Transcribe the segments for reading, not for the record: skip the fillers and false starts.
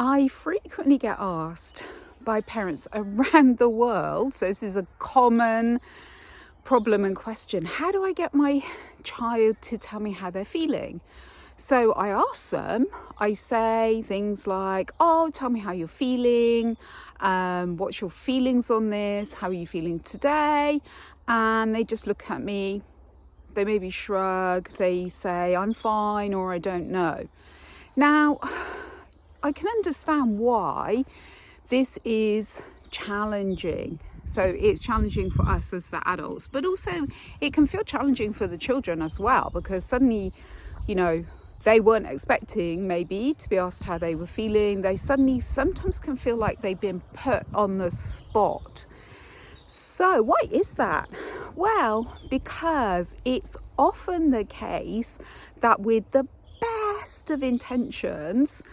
I frequently get asked by parents around the world, so this is a common problem and question: how do I get my child to tell me how they're feeling? So I ask them, I say things like, oh, tell me how you're feeling, what's your feelings on this, how are you feeling today? And they just look at me, they maybe shrug, they say I'm fine or I don't know. Now, I can understand why this is challenging. So it's challenging for us as the adults, but also it can feel challenging for the children as well, because suddenly, they weren't expecting maybe to be asked how they were feeling. They suddenly sometimes can feel like they've been put on the spot. So why is that? Well, because it's often the case that with the best of intentions,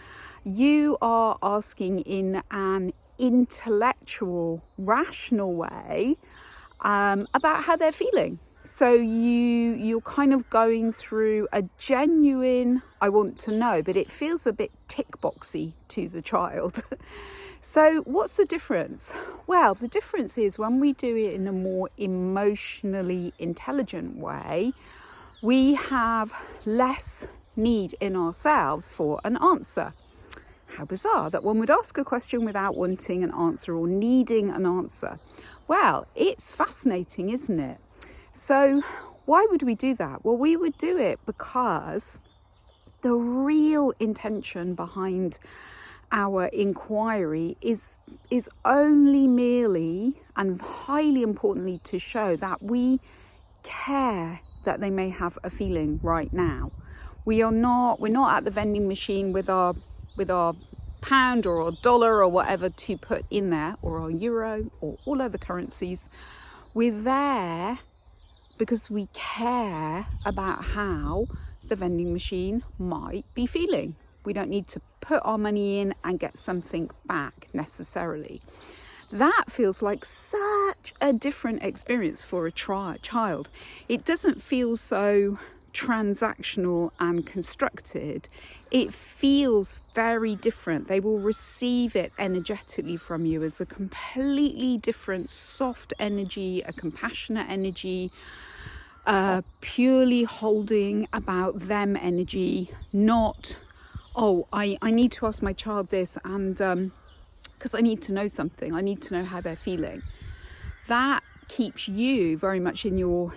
you are asking in an intellectual, rational way about how they're feeling. So you're kind of going through a genuine, I want to know, but it feels a bit tick boxy to the child. So what's the difference? Well, the difference is when we do it in a more emotionally intelligent way, we have less need in ourselves for an answer. How bizarre that one would ask a question without wanting an answer or needing an answer. Well, it's fascinating, isn't it? So why would we do that? Well, we would do it because the real intention behind our inquiry is only merely and highly importantly to show that we care that they may have a feeling right now. We're not at the vending machine with our pound or our dollar or whatever to put in there, or our euro or all other currencies. We're there because we care about how the vending machine might be feeling. We don't need to put our money in and get something back necessarily. That feels like such a different experience for a child. It doesn't feel so transactional and constructed. It feels very different. They will receive it energetically from you as a completely different soft energy, a compassionate energy, purely holding about them energy, not, oh, I need to ask my child this, and because I need to know something, I need to know how they're feeling. That keeps you very much in your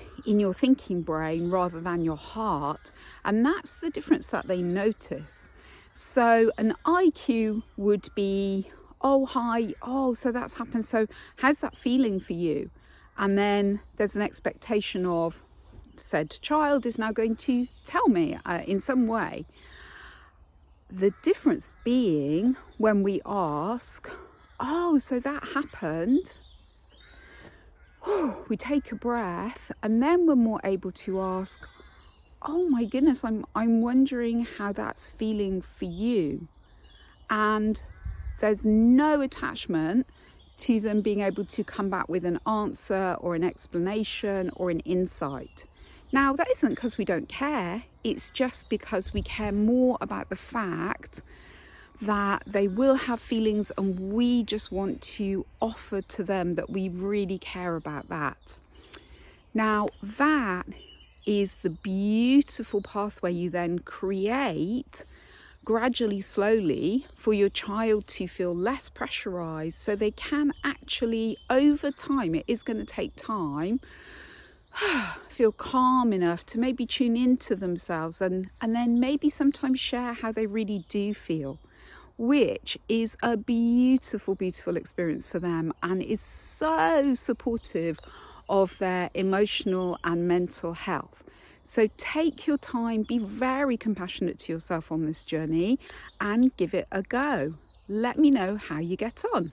thinking brain rather than your heart, and that's the difference that they notice. So an IQ would be, oh hi, oh so that's happened, so how's that feeling for you? And then there's an expectation of said child is now going to tell me in some way. The difference being when we ask, oh so that happened, we take a breath, and then we're more able to ask, oh my goodness, I'm wondering how that's feeling for you. And there's no attachment to them being able to come back with an answer or an explanation or an insight. Now, that isn't because we don't care, it's just because we care more about the fact that they will have feelings, and we just want to offer to them that we really care about that. Now, that is the beautiful pathway you then create gradually, slowly, for your child to feel less pressurized, so they can actually, over time, it is going to take time, feel calm enough to maybe tune into themselves and then maybe sometimes share how they really do feel, which is a beautiful, beautiful experience for them and is so supportive of their emotional and mental health. So take your time, be very compassionate to yourself on this journey and give it a go. Let me know how you get on.